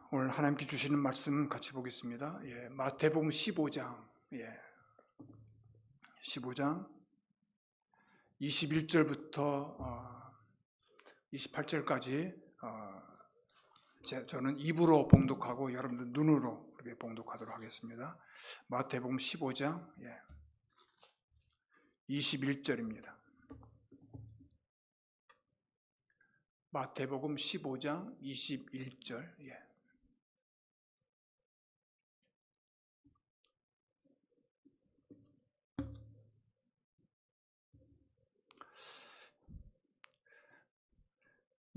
오늘 하나님께 주시는 말씀 같이 보겠습니다. 마태복음 15장, 15장 21절부터 28절까지 저는 입으로 봉독하고 여러분들 눈으로 그렇게 봉독하도록 하겠습니다. 마태복음 15장 21절입니다. 마태복음 15장 21절.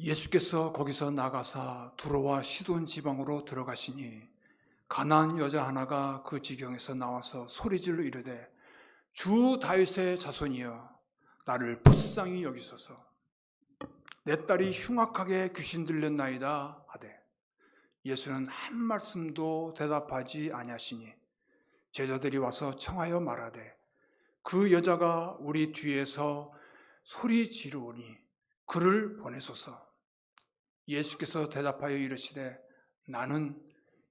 예수께서 거기서 나가사 두로와 시돈 지방으로 들어가시니 가나안 여자 하나가 그 지경에서 나와서 소리질러 이르되 주 다윗의 자손이여 나를 불쌍히 여기소서. 내 딸이 흉악하게 귀신 들렸나이다 하되 예수는 한 말씀도 대답하지 아니하시니 제자들이 와서 청하여 말하되 그 여자가 우리 뒤에서 소리 지르오니 그를 보내소서. 예수께서 대답하여 이르시되 나는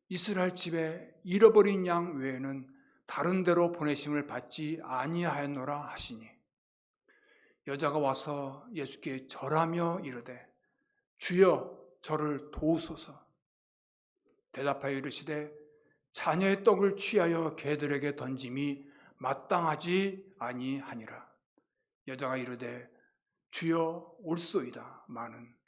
이스라엘 집에 잃어버린 양 외에는 다른 데로 보내심을 받지 아니하였노라 하시니 여자가 와서 예수께 절하며 이르되 주여 저를 도우소서. 대답하여 이르시되 자녀의 떡을 취하여 개들에게 던짐이 마땅하지 아니하니라. 여자가 이르되 주여 올소이다 마는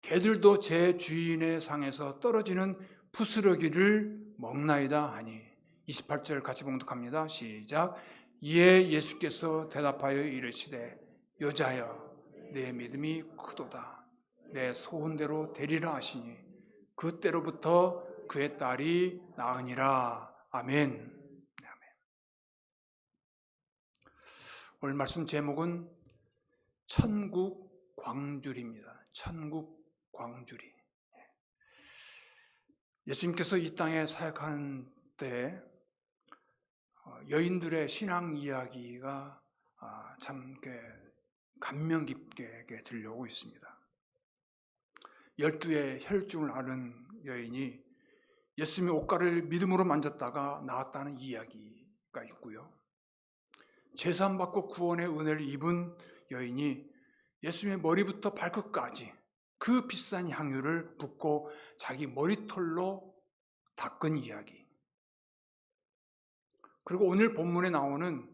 개들도 제 주인의 상에서 떨어지는 부스러기를 먹나이다 하니 28절 같이 봉독합니다. 시작. 이에 예수께서 대답하여 이르시되 여자여 내 믿음이 크도다. 내 소원대로 되리라 하시니 그때로부터 그의 딸이 나으니라. 아멘. 오늘 말씀 제목은 천국 광주리입니다. 천국 광주리. 예수님께서 이 땅에 사역한 때 여인들의 신앙 이야기가 참 감명 깊게 들려오고 있습니다. 12의 혈증을 앓은 여인이 예수님의 옷가를 믿음으로 만졌다가 나았다는 이야기가 있고요. 제사함받고 구원의 은혜를 입은 여인이 예수님의 머리부터 발끝까지 그 비싼 향유를 붓고 자기 머리털로 닦은 이야기. 그리고 오늘 본문에 나오는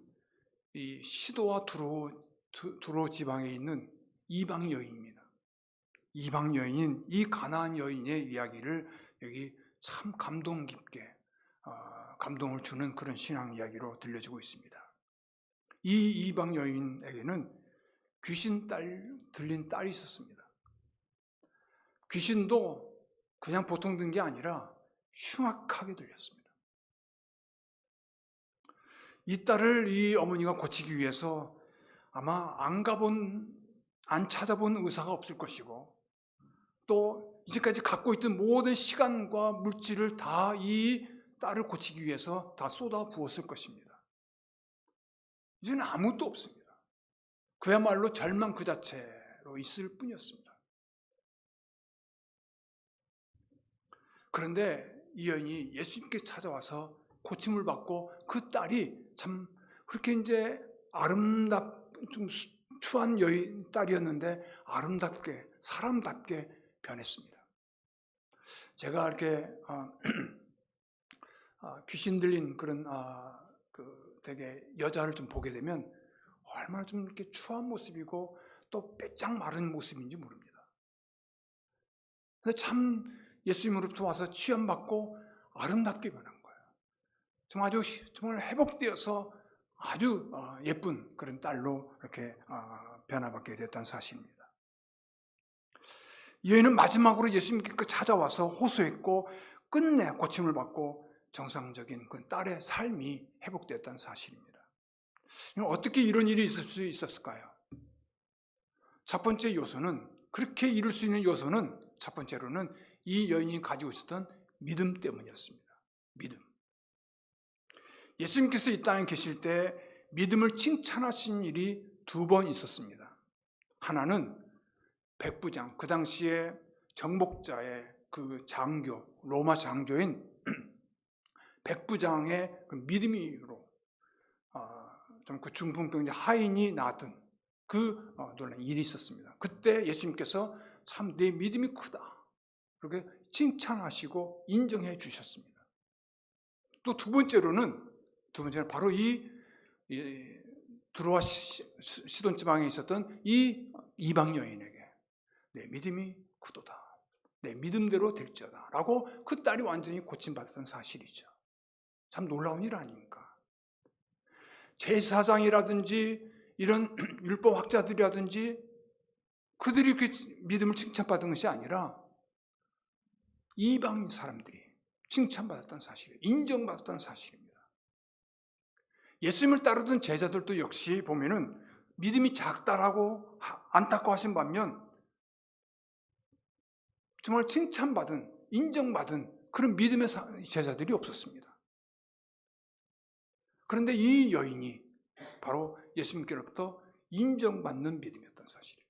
이 시도와 두로 지방에 있는 이방 여인입니다. 이방 여인인 이 가나안 여인의 이야기를 여기 참 감동 깊게 감동을 주는 그런 신앙 이야기로 들려지고 있습니다. 이 이방 여인에게는 귀신 들린 딸이 있었습니다. 귀신도 그냥 보통 든 게 아니라 흉악하게 들렸습니다. 이 딸을 이 어머니가 고치기 위해서 아마 안 찾아본 의사가 없을 것이고 또 이제까지 갖고 있던 모든 시간과 물질을 다 이 딸을 고치기 위해서 다 쏟아 부었을 것입니다. 이제는 아무것도 없습니다. 그야말로 절망 그 자체로 있을 뿐이었습니다. 그런데 이 여인이 예수님께 찾아와서 고침을 받고 그 딸이 참 그렇게 이제 좀 추한 딸이었는데 아름답게 사람답게 변했습니다. 제가 이렇게 귀신 들린 그런 되게 여자를 좀 보게 되면 얼마나 좀 이렇게 추한 모습이고 또 빼짝 마른 모습인지 모릅니다. 근데 참 예수님으로부터 와서 취함받고 아름답게 변한 거예요. 정말 회복되어서 아주 예쁜 그런 딸로 이렇게 변화받게 됐다는 사실입니다. 이 여인은 마지막으로 예수님께 찾아와서 호소했고 끝내 고침을 받고 정상적인 그 딸의 삶이 회복됐다는 사실입니다. 어떻게 이런 일이 있을 수 있었을까요? 첫 번째 요소는 그렇게 이룰 수 있는 요소는 첫 번째로는 이 여인이 가지고 있었던 믿음 때문이었습니다. 믿음. 예수님께서 이 땅에 계실 때 믿음을 칭찬하신 일이 2번 있었습니다. 하나는 백부장, 그 당시에 정복자의 그 장교, 로마 장교인 백부장의 그 믿음으로 좀 그 중풍병자 하인이 낳았던 그 놀라운 일이 있었습니다. 그때 예수님께서 참 내 믿음이 크다 그렇게 칭찬하시고 인정해 주셨습니다. 또 두 번째로는 바로 이 두로아 시돈 지방에 있었던 이 이방 여인에게 내 믿음이 크도다, 내 믿음대로 될지어다 라고 그 딸이 완전히 고침받았던 사실이죠. 참 놀라운 일 아닙니까? 제사장이라든지 이런 율법학자들이라든지 그들이 이렇게 믿음을 칭찬받은 것이 아니라 이방 사람들이 칭찬받았다는 사실이에요. 인정받았다는 사실입니다. 예수님을 따르던 제자들도 역시 보면은 믿음이 작다라고 안타까워하신 반면 정말 칭찬받은, 인정받은 그런 믿음의 제자들이 없었습니다. 그런데 이 여인이 바로 예수님께로부터 인정받는 믿음이었던 사실입니다.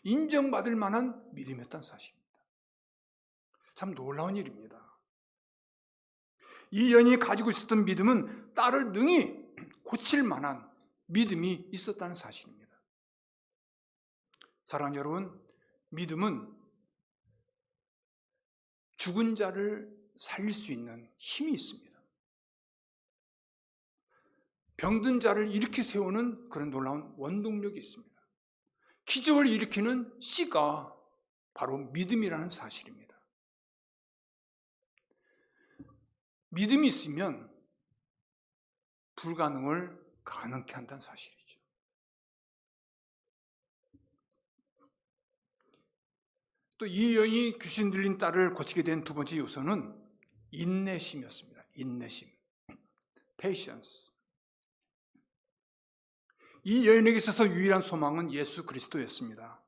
인정받을 만한 믿음이었던 사실입니다. 참 놀라운 일입니다. 이 여인이 가지고 있었던 믿음은 딸을 능히 고칠 만한 믿음이 있었다는 사실입니다. 사랑하는 여러분, 믿음은 죽은 자를 살릴 수 있는 힘이 있습니다. 병든 자를 일으켜 세우는 그런 놀라운 원동력이 있습니다. 기적을 일으키는 씨가 바로 믿음이라는 사실입니다. 믿음이 있으면 불가능을 가능케 한다는 사실이죠. 또 이 여인이 귀신 들린 딸을 고치게 된 두 번째 요소는 인내심이었습니다. 인내심, patience. 이 여인에게 있어서 유일한 소망은 예수 그리스도였습니다.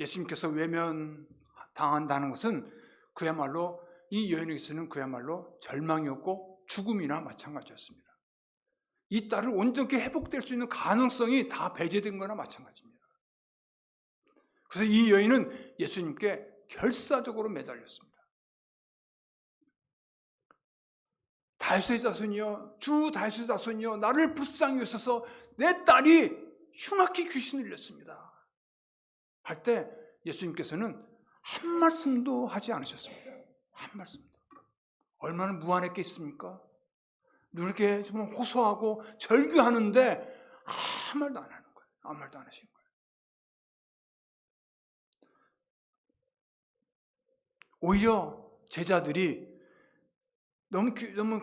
예수님께서 외면당한다는 것은 그야말로 이 여인에게서는 그야말로 절망이었고 죽음이나 마찬가지였습니다. 이 딸을 온전히 회복될 수 있는 가능성이 다 배제된 거나 마찬가지입니다. 그래서 이 여인은 예수님께 결사적으로 매달렸습니다. 다윗의 자손이여, 주 다윗의 자손이여, 나를 불쌍히 여기소서, 내 딸이 흉악히 귀신을 들렸습니다 할 때 예수님께서는 한 말씀도 하지 않으셨습니다. 한 말씀도. 얼마나 무안했겠습니까? 이렇게 정말 호소하고 절규하는데 아무 말도 안 하는 거예요. 아무 말도 안 하신 거예요. 오히려 제자들이 너무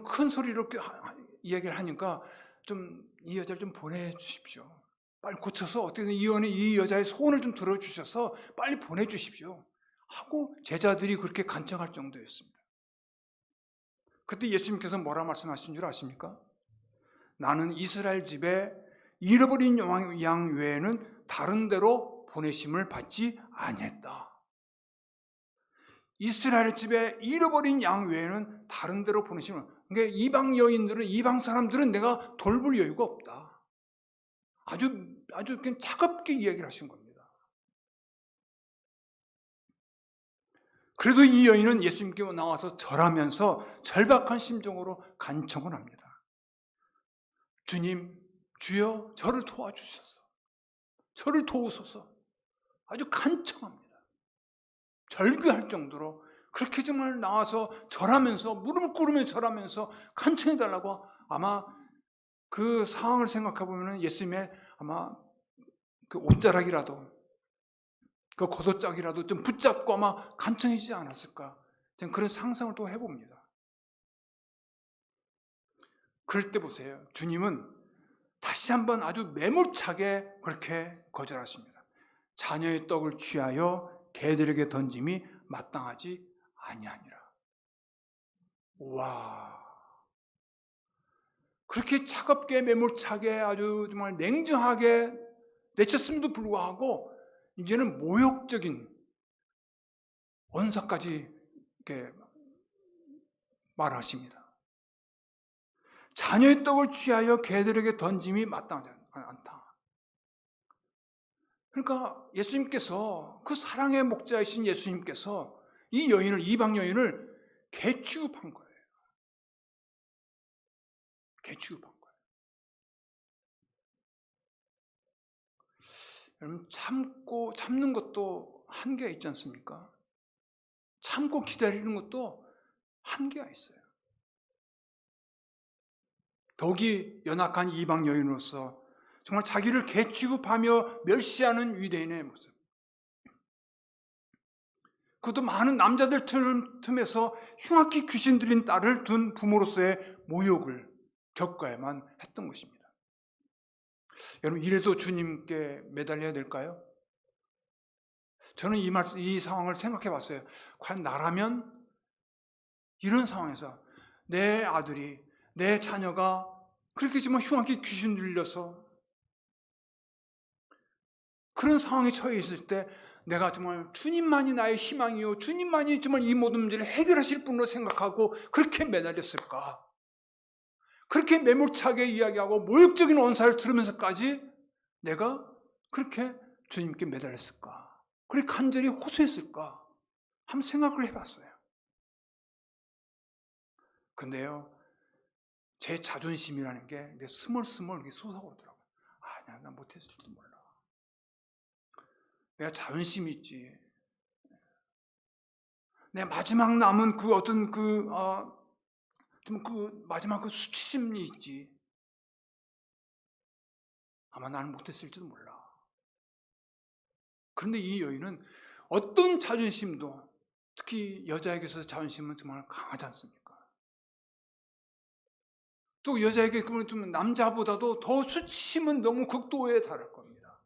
큰 소리로 이야기를 하니까 좀 이 여자를 좀 보내주십시오. 빨리 고쳐서 어떻게든 이 여자의 소원을 좀 들어주셔서 빨리 보내주십시오 하고 제자들이 그렇게 간청할 정도였습니다. 그때 예수님께서 뭐라 말씀하신 줄 아십니까? 나는 이스라엘 집에 잃어버린 양 외에는 다른 데로 보내심을 받지 아니했다. 이스라엘 집에 잃어버린 양 외에는 다른 데로 보내심을, 그러니까 이방 여인들은, 이방 사람들은 내가 돌볼 여유가 없다. 아주 그냥 차갑게 이야기를 하신 겁니다. 그래도 이 여인은 예수님께 나와서 절하면서 절박한 심정으로 간청을 합니다. 주님, 주여 저를 도와주셔서, 저를 도우소서. 아주 간청합니다. 절규할 정도로 그렇게 정말 나와서 절하면서 무릎을 꿇으며 절하면서 간청해달라고, 아마 그 상황을 생각해 보면 예수님의 아마 그 옷자락이라도 그 겉옷짝이라도 좀 붙잡고 아마 간청해지지 않았을까, 저는 그런 상상을 또 해봅니다. 그럴 때 보세요. 주님은 다시 한번 아주 매몰차게 그렇게 거절하십니다. 자녀의 떡을 취하여 개들에게 던짐이 마땅하지 아니하니라. 와, 그렇게 차갑게 매몰차게 아주 정말 냉정하게 내쳤음에도 불구하고 이제는 모욕적인 언사까지 이렇게 말하십니다. 자녀의 떡을 취하여 개들에게 던짐이 마땅하지 않다. 그러니까 예수님께서, 그 사랑의 목자이신 예수님께서 이 여인을, 이방 여인을 개 취급한 거예요. 개 취급한 거예요. 여러분, 참는 것도 한계가 있지 않습니까? 참고 기다리는 것도 한계가 있어요. 덕이 연약한 이방 여인으로서 정말 자기를 개 취급하며 멸시하는 유대인의 모습. 그것도 많은 남자들 틈에서 흉악히 귀신 들린 딸을 둔 부모로서의 모욕을 겪어야만 했던 것입니다. 여러분, 이래도 주님께 매달려야 될까요? 저는 이 상황을 생각해 봤어요. 과연 나라면 이런 상황에서 내 아들이, 내 자녀가 그렇게 정말 흉악히 귀신 들려서 그런 상황에 처해 있을 때 내가 정말 주님만이 나의 희망이요, 주님만이 정말 이 모든 문제를 해결하실 분으로 생각하고 그렇게 매달렸을까? 그렇게 매몰차게 이야기하고 모욕적인 언사를 들으면서까지 내가 그렇게 주님께 매달렸을까? 그렇게 간절히 호소했을까? 한번 생각을 해봤어요. 근데요, 제 자존심이라는 게 스멀스멀 이렇게 솟아오더라고요. 아니야, 난 못했을지도 몰라. 내가 자존심이 있지. 내 마지막 남은 그 어떤 마지막 그 수치심이 있지. 아마 나는 못했을지도 몰라. 그런데 이 여인은 어떤 자존심도, 특히 여자에게서 자존심은 정말 강하지 않습니까? 또 여자에게 그러면 좀 남자보다도 더 수치심은 너무 극도에 달할 겁니다.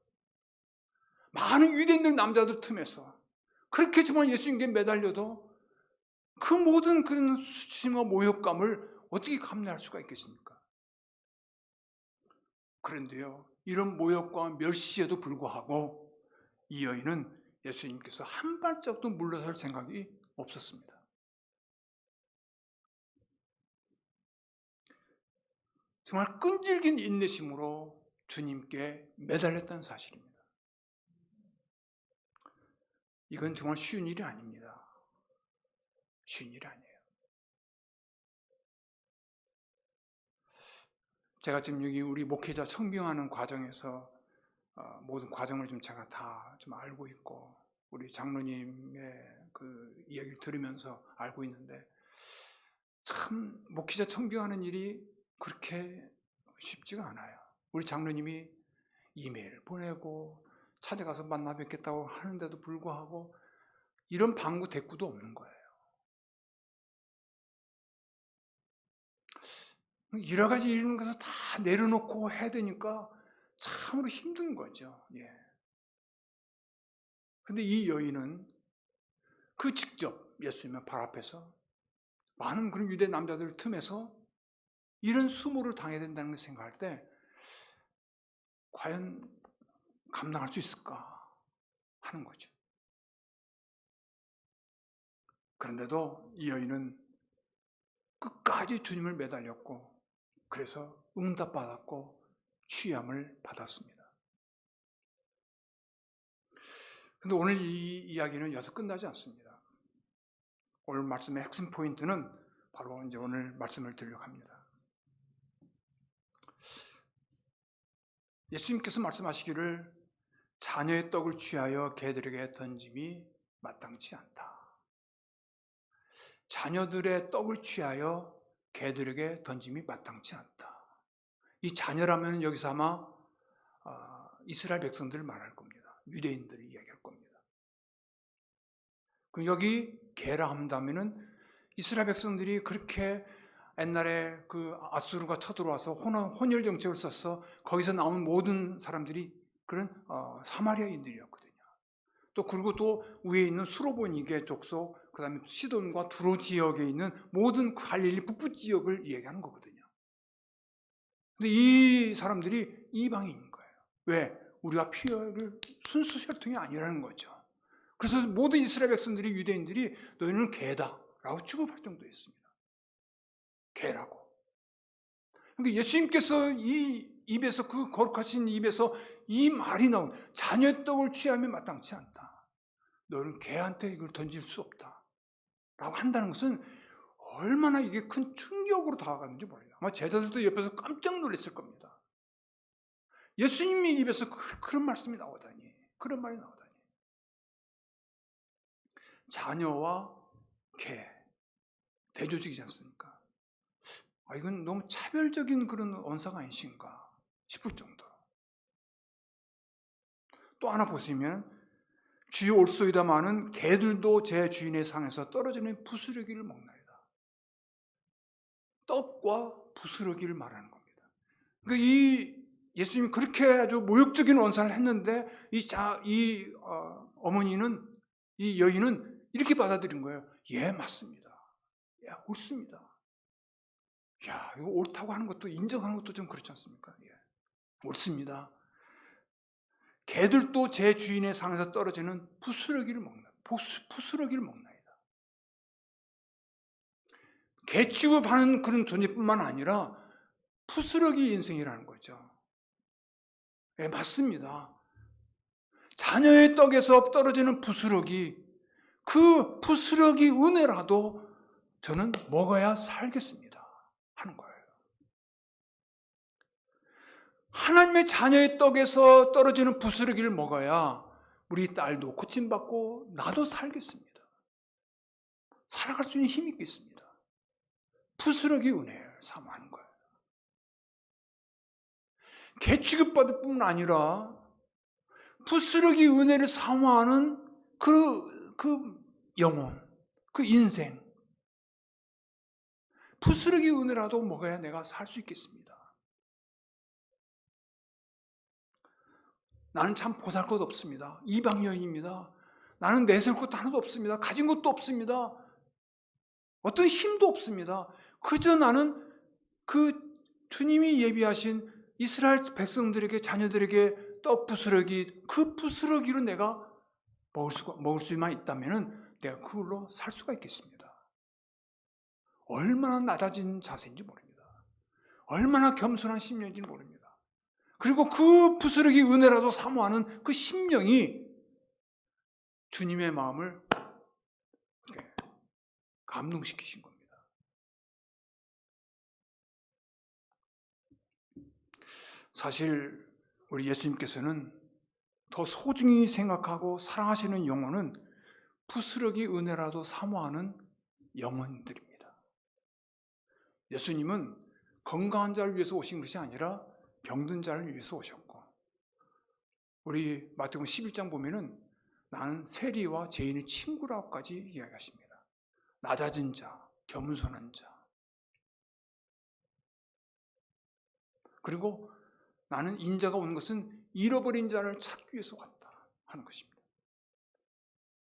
많은 유대인들 남자들 틈에서 그렇게 정말 예수님께 매달려도 그 모든 그런 수치심과 모욕감을 어떻게 감내할 수가 있겠습니까? 그런데요, 이런 모욕과 멸시에도 불구하고 이 여인은 예수님께서 한 발짝도 물러설 생각이 없었습니다. 정말 끈질긴 인내심으로 주님께 매달렸다는 사실입니다. 이건 정말 쉬운 일이 아닙니다. 쉬운 일이 아니에요. 제가 지금 여기 우리 목회자 청빙하는 과정에서 모든 과정을 좀 제가 다 좀 알고 있고 우리 장로님의 그 이야기를 들으면서 알고 있는데 참 목회자 청빙하는 일이 그렇게 쉽지가 않아요. 우리 장로님이 이메일 보내고 찾아가서 만나 뵙겠다고 하는데도 불구하고 이런 방구 대꾸도 없는 거예요. 여러 가지 이런 것을 다 내려놓고 해야 되니까 참으로 힘든 거죠. 예. 근데 이 여인은 그 직접 예수님의 발 앞에서 많은 그런 유대 남자들 틈에서 이런 수모를 당해야 된다는 걸 생각할 때 과연 감당할 수 있을까 하는 거죠. 그런데도 이 여인은 끝까지 주님을 매달렸고 그래서 응답받았고 취함을 받았습니다. 그런데 오늘 이 이야기는 여기서 끝나지 않습니다. 오늘 말씀의 핵심 포인트는 바로 이제 오늘 말씀을 드리려고 합니다. 예수님께서 말씀하시기를 자녀의 떡을 취하여 개들에게 던짐이 마땅치 않다. 자녀들의 떡을 취하여 개들에게 던짐이 마땅치 않다. 이 자녀라면 여기서 아마 이스라엘 백성들을 말할 겁니다. 유대인들을 이야기할 겁니다. 그럼 여기 개라 한다면은 이스라엘 백성들이 그렇게 옛날에 그 아수르가 쳐들어와서 혼혈 정책을 써서 거기서 나온 모든 사람들이 그런 사마리아인들이었거든요. 또 그리고 또 위에 있는 수로보니게 족속, 그다음에 시돈과 두로 지역에 있는 모든 갈릴리 북부 지역을 얘기하는 거거든요. 근데 이 사람들이 이방인인 거예요. 왜? 우리가 피를 순수 혈통이 아니라는 거죠. 그래서 모든 이스라엘 백성들이, 유대인들이 너희는 개다라고 취급할 정도였습니다. 개라고. 그러니까 예수님께서 이 입에서, 그 거룩하신 입에서 이 말이 나온, 자녀의 떡을 취하면 마땅치 않다. 너는 개한테 이걸 던질 수 없다. 한다는 것은 얼마나 이게 큰 충격으로 다가갔는지 몰라요. 아마 제자들도 옆에서 깜짝 놀랐을 겁니다. 예수님의 입에서 그런 말씀이 나오다니, 그런 말이 나오다니. 자녀와 개, 대조직이지 않습니까? 이건 너무 차별적인 그런 언사가 아니신가 싶을 정도로. 또 하나 보시면 주여 올소이다마는 개들도 제 주인의 상에서 떨어지는 부스러기를 먹나이다. 떡과 부스러기를 말하는 겁니다. 그러니까 이 예수님이 그렇게 아주 모욕적인 언사를 했는데 어머니는, 이 여인은 이렇게 받아들인 거예요. 예, 맞습니다. 예, 옳습니다. 야, 이거 옳다고 하는 것도 인정하는 것도 좀 그렇지 않습니까? 예, 옳습니다. 개들도 제 주인의 상에서 떨어지는 부스러기를 먹나이다. 개 취급하는 그런 존재뿐만 아니라 부스러기 인생이라는 거죠. 예, 맞습니다. 자녀의 떡에서 떨어지는 부스러기, 그 부스러기 은혜라도 저는 먹어야 살겠습니다 하는 거예요. 하나님의 자녀의 떡에서 떨어지는 부스러기를 먹어야 우리 딸도 고침받고 나도 살겠습니다. 살아갈 수 있는 힘이 있겠습니다. 부스러기 은혜를 사모하는 거예요. 개 취급받을 뿐만 아니라 부스러기 은혜를 사모하는 그 영혼, 그 인생, 부스러기 은혜라도 먹어야 내가 살 수 있겠습니다. 나는 참 보잘것 없습니다. 이방 여인입니다. 나는 내세울 것도 하나도 없습니다. 가진 것도 없습니다. 어떤 힘도 없습니다. 그저 나는 그 주님이 예비하신 이스라엘 백성들에게, 자녀들에게 떡 부스러기, 그 부스러기로 내가 먹을 수만 있다면 내가 그걸로 살 수가 있겠습니다. 얼마나 낮아진 자세인지 모릅니다. 얼마나 겸손한 심령인지 모릅니다. 그리고 그 부스러기 은혜라도 사모하는 그 심령이 주님의 마음을 감동시키신 겁니다. 사실 우리 예수님께서는 더 소중히 생각하고 사랑하시는 영혼은 부스러기 은혜라도 사모하는 영혼들입니다. 예수님은 건강한 자를 위해서 오신 것이 아니라 병든 자를 위해서 오셨고, 우리 마태복음 11장 보면은 나는 세리와 죄인의 친구라고까지 이야기하십니다. 낮아진 자, 겸손한 자. 그리고 나는 인자가 오는 것은 잃어버린 자를 찾기 위해서 왔다 하는 것입니다.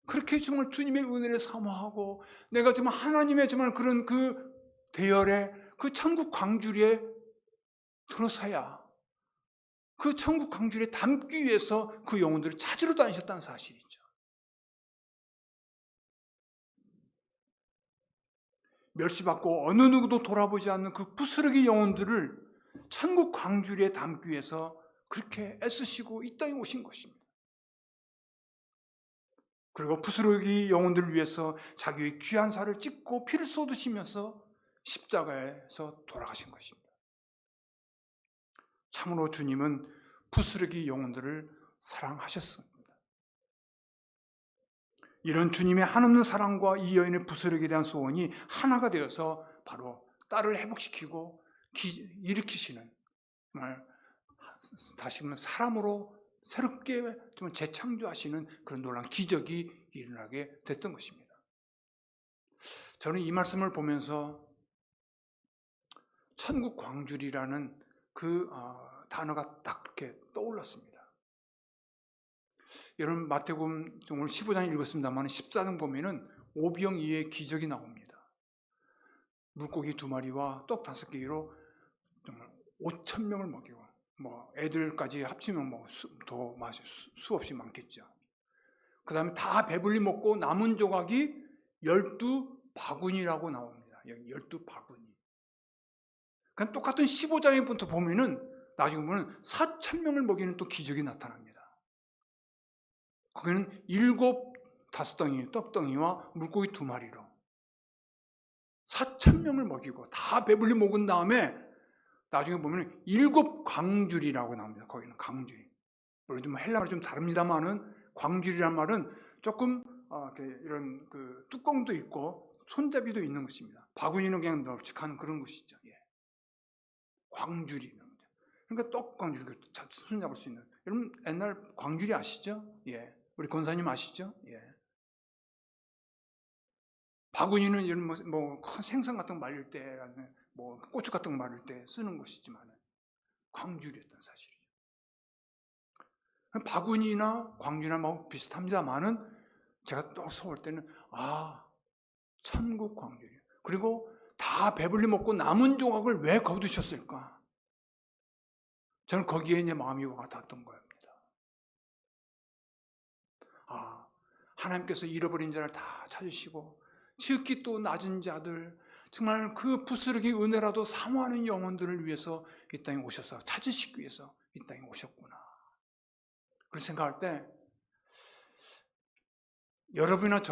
그렇게 정말 주님의 은혜를 사모하고 내가 정말 하나님의 정말 그런 그 대열에, 그 천국 광주리에 들어서야 그 천국 광주리에 담기 위해서 그 영혼들을 찾으러 다니셨다는 사실이죠. 멸시받고 어느 누구도 돌아보지 않는 그 부스러기 영혼들을 천국 광주리에 담기 위해서 그렇게 애쓰시고 이 땅에 오신 것입니다. 그리고 부스러기 영혼들을 위해서 자기의 귀한 살을 찢고 피를 쏟으시면서 십자가에서 돌아가신 것입니다. 참으로 주님은 부스러기 영혼들을 사랑하셨습니다. 이런 주님의 한없는 사랑과 이 여인의 부스러기에 대한 소원이 하나가 되어서 바로 딸을 회복시키고 일으키시는, 정말 다시 한번 사람으로 새롭게 좀 재창조하시는 그런 놀라운 기적이 일어나게 됐던 것입니다. 저는 이 말씀을 보면서 천국 광주리라는 그 단어가 딱 이렇게 떠올랐습니다. 여러분 마태복음 오늘 15장 읽었습니다만 14장 보면은 오병이어의 기적이 나옵니다. 물고기 2마리와 떡 5개로 정말 5,000명을 먹이고, 애들까지 합치면 더 수없이 많겠죠. 그 다음에 다 배불리 먹고 남은 조각이 12바구니라고 나옵니다. 12바구니. 그냥 똑같은 15장에부터 보면은 나중에 보면 4,000명을 먹이는 또 기적이 나타납니다. 거기는 7 5덩이 떡덩이와 물고기 2마리로 4,000명을 먹이고 다 배불리 먹은 다음에 나중에 보면 7 광줄이라고 나옵니다. 거기는 광줄이. 물론 좀 헬라말이 좀 다릅니다만은 광줄이란 말은 조금 이런 그 뚜껑도 있고 손잡이도 있는 것입니다. 바구니는 그냥 널찍한 그런 것이죠. 예. 광줄이. 그러니까 떡 광줄, 손잡을 수 있는. 여러분 옛날 광줄이 아시죠? 예. 우리 권사님 아시죠? 예. 바구니는 이런 큰 생선 같은 거 말릴 때, 뭐 고추 같은 거 말릴 때 쓰는 것이지만 광줄이었던 사실이죠. 바구니나 광줄이나 뭐 비슷합니다만은 제가 또 서울 때는 천국 광줄이에요. 그리고 다 배불리 먹고 남은 조각을 왜 거두셨을까? 저는 거기에 이제 마음이 와닿았던 겁니다. 하나님께서 잃어버린 자를 다 찾으시고 지극히 또 낮은 자들, 정말 그 부스러기 은혜라도 사모하는 영혼들을 위해서 이 땅에 오셔서 찾으시기 위해서 이 땅에 오셨구나. 그렇게 생각할 때 여러분이나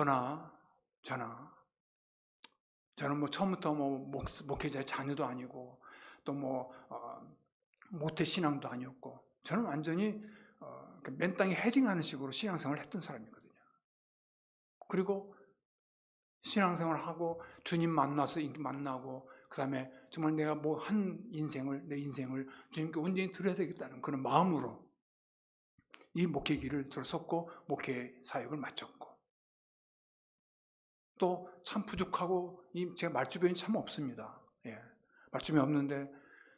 저는 뭐 처음부터 뭐 목회자의 자녀도 아니고 또 뭐 모태 신앙도 아니었고 저는 완전히 맨 땅에 헤딩하는 식으로 신앙생활을 했던 사람이거든요. 그리고 신앙생활을 하고 주님 만나서 만나고 그 다음에 정말 내가 뭐 내 인생을 주님께 온전히 드려야 되겠다는 그런 마음으로 이 목회 길을 들어섰고 목회 사역을 마쳤고 또 참 부족하고 제가 말주변이 참 없습니다. 예. 말주변이 없는데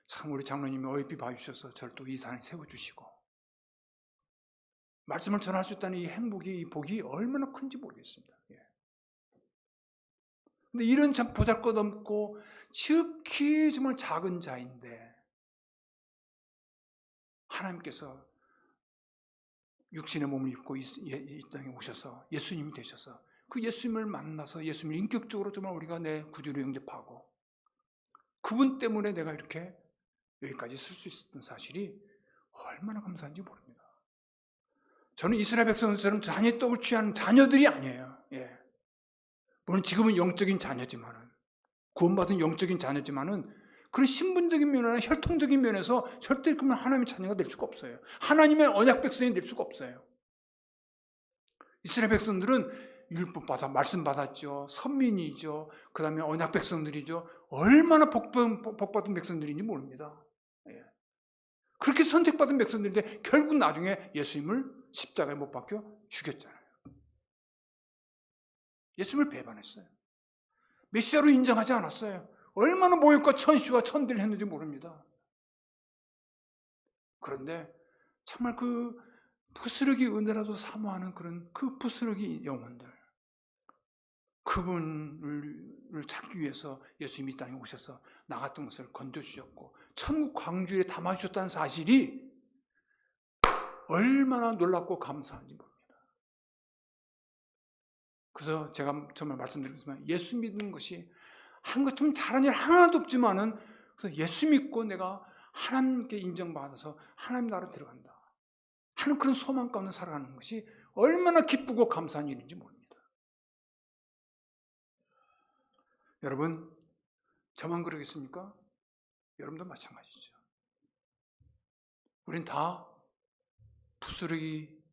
참 우리 장로님이 어여삐 봐주셔서 저를 또 이 산에 세워주시고 말씀을 전할 수 있다는 이 행복이, 이 복이 얼마나 큰지 모르겠습니다. 예. 근데 이런 참 보잘것없고 지극히 정말 작은 자인데 하나님께서 육신의 몸을 입고 이 땅에 오셔서 예수님이 되셔서 그 예수님을 만나서 예수님을 인격적으로 정말 우리가 내 구주로 영접하고 그분 때문에 내가 이렇게 여기까지 쓸 수 있었던 사실이 얼마나 감사한지 모릅니다. 저는 이스라엘 백성들처럼 잔의 떡을 취하는 자녀들이 아니에요. 예. 물론 지금은 영적인 자녀지만은 구원받은 영적인 자녀지만은 그런 신분적인 면이나 혈통적인 면에서 절대 그러면 하나님의 자녀가 될 수가 없어요. 하나님의 언약 백성이 될 수가 없어요. 이스라엘 백성들은 율법 받아 말씀 받았죠. 선민이죠. 그 다음에 언약 백성들이죠. 얼마나 복받은 백성들인지 모릅니다. 예. 그렇게 선택받은 백성들인데 결국 나중에 예수님을 십자가에 못 박혀 죽였잖아요. 예수님을 배반했어요. 메시아로 인정하지 않았어요. 얼마나 모욕과 천시와 천대를 했는지 모릅니다. 그런데 정말 그 부스러기 은혜라도 사모하는 그런 그 부스러기 영혼들, 그분을 찾기 위해서 예수님이 이 땅에 오셔서 나갔던 것을 건져주셨고 천국 광주에 담아주셨다는 사실이 얼마나 놀랍고 감사한지 모릅니다. 그래서 제가 정말 말씀드리지만 예수 믿는 것이 한 것 좀 잘한 일 하나도 없지만은 그래서 예수 믿고 내가 하나님께 인정받아서 하나님 나라로 들어간다 하는 그런 소망 가운데 살아가는 것이 얼마나 기쁘고 감사한 일인지 모릅니다. 여러분, 저만 그러겠습니까? 여러분도 마찬가지죠. 우린 다 부스러기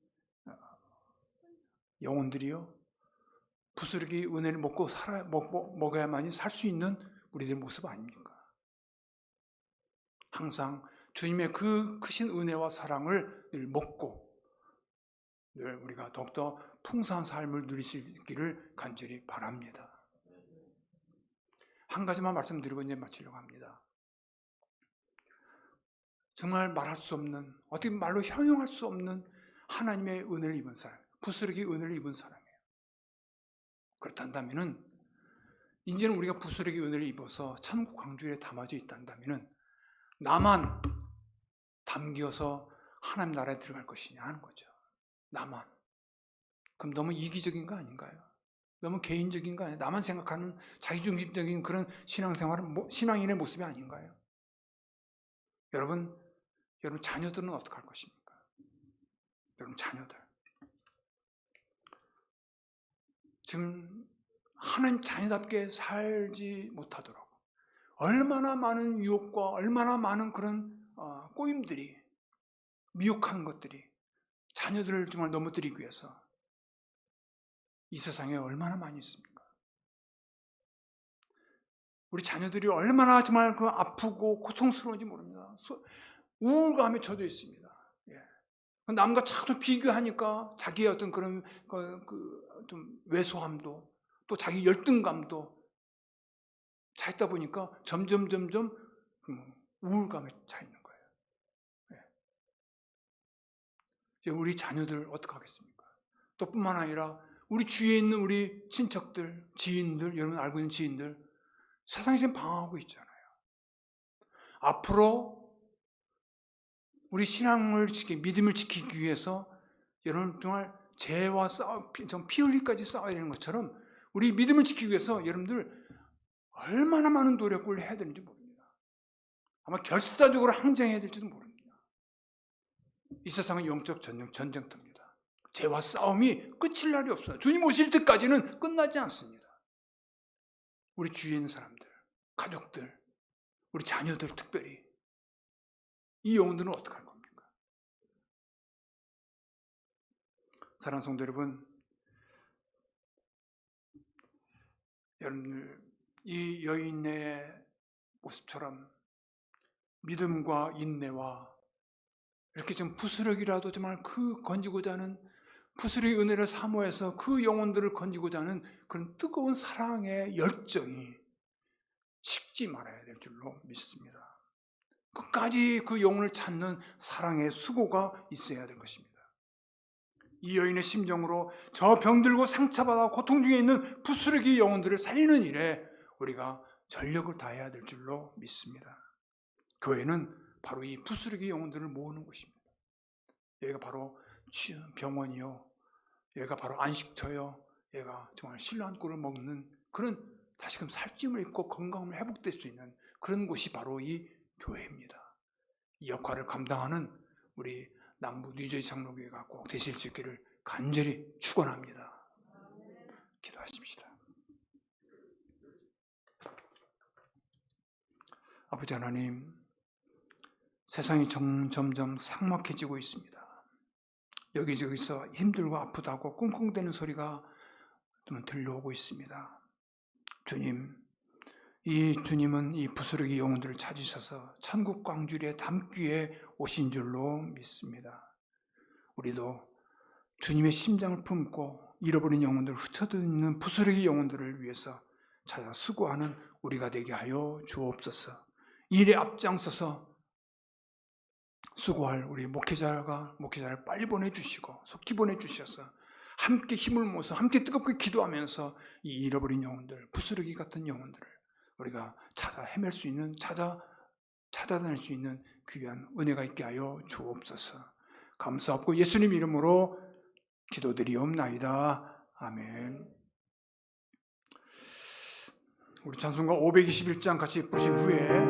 영혼들이요. 부스러기 은혜를 먹어야만이 살 수 있는 우리들 모습 아닙니까? 항상 주님의 그 크신 은혜와 사랑을 늘 먹고 늘 우리가 더욱더 풍성한 삶을 누릴 수 있기를 간절히 바랍니다. 한 가지만 말씀드리고 이제 마치려고 합니다. 정말 말할 수 없는, 어떻게 말로 형용할 수 없는 하나님의 은혜를 입은 사람, 부스러기 은혜를 입은 사람이에요. 그렇단다면은 이제는 우리가 부스러기 은혜를 입어서 천국 광주에 담아져 있단다면은 나만 담겨서 하나님 나라에 들어갈 것이냐 하는 거죠. 나만. 그럼 너무 이기적인 거 아닌가요? 너무 개인적인 거 아니에요? 나만 생각하는 자기중심적인 그런 신앙생활은 신앙인의 모습이 아닌가요? 여러분 자녀들은 어떻게 할 것입니까? 여러분 자녀들. 지금 하나님 자녀답게 살지 못하도록 얼마나 많은 유혹과 얼마나 많은 그런 꼬임들이, 미혹한 것들이 자녀들을 정말 넘어뜨리기 위해서 이 세상에 얼마나 많이 있습니까? 우리 자녀들이 얼마나 정말 그 아프고 고통스러운지 모릅니다. 우울감에 젖어 있습니다. 남과 자꾸 비교하니까 자기의 어떤 그런 좀 왜소함도 또 자기 열등감도 차 있다 보니까 점점 우울감에 차 있는 거예요. 우리 자녀들 어떻게 하겠습니까? 또 뿐만 아니라 우리 주위에 있는 우리 친척들, 지인들, 여러분 알고 있는 지인들 세상에 지금 방황하고 있잖아요. 앞으로 우리 신앙을 믿음을 지키기 위해서 여러분 정말 죄와 피 흘리까지 싸워야 되는 것처럼 우리 믿음을 지키기 위해서 여러분들 얼마나 많은 노력을 해야 되는지 모릅니다. 아마 결사적으로 항쟁해야 될지도 모릅니다. 이 세상은 영적 전쟁터입니다. 죄와 싸움이 끝일 날이 없어요. 주님 오실 때까지는 끝나지 않습니다. 우리 주위에 있는 사람들, 가족들, 우리 자녀들 특별히 이 영혼들은 어떻게 할 겁니까? 사랑하는 성도 여러분, 여러분들 이 여인의 모습처럼 믿음과 인내와 이렇게 좀 부스러기라도 정말 건지고자 하는 부스러기 은혜를 사모해서 그 영혼들을 건지고자 하는 그런 뜨거운 사랑의 열정이 식지 말아야 될 줄로 믿습니다. 끝까지 그 영혼을 찾는 사랑의 수고가 있어야 될 것입니다. 이 여인의 심정으로 저 병들고 상처받아 고통 중에 있는 부스러기 영혼들을 살리는 일에 우리가 전력을 다해야 될 줄로 믿습니다. 교회는 바로 이 부스러기 영혼들을 모으는 곳입니다. 여기가 바로 병원이요, 여기가 바로 안식처요, 여기가 정말 신령한 꿀을 먹는 그런 다시금 살찜을 입고 건강을 회복될 수 있는 그런 곳이 바로 이 교회입니다. 이 역할을 감당하는 우리 남부 뉴저지 장로교회가 꼭 되실 수 있기를 간절히 축원합니다. 기도하십시다. 아버지 하나님, 세상이 점점 삭막해지고 있습니다. 여기저기서 힘들고 아프다고 꿍꿍대는 소리가 좀 들려오고 있습니다. 주님, 이 주님은 이 부스러기 영혼들을 찾으셔서 천국 광주리에 담기 위해 오신 줄로 믿습니다. 우리도 주님의 심장을 품고 잃어버린 영혼들을 흩어지는 부스러기 영혼들을 위해서 찾아 수고하는 우리가 되게 하여 주옵소서. 일에 앞장서서 수고할 우리 목회자를 빨리 보내주시고 속히 보내주셔서 함께 힘을 모아서 함께 뜨겁게 기도하면서 이 잃어버린 영혼들, 부스러기 같은 영혼들을 우리가 찾아 헤맬 수 있는, 찾아다닐 수 있는 귀한 은혜가 있게 하여 주옵소서. 감사하고 예수님 이름으로 기도드리옵나이다. 아멘. 우리 찬송가 521장 같이 보신 후에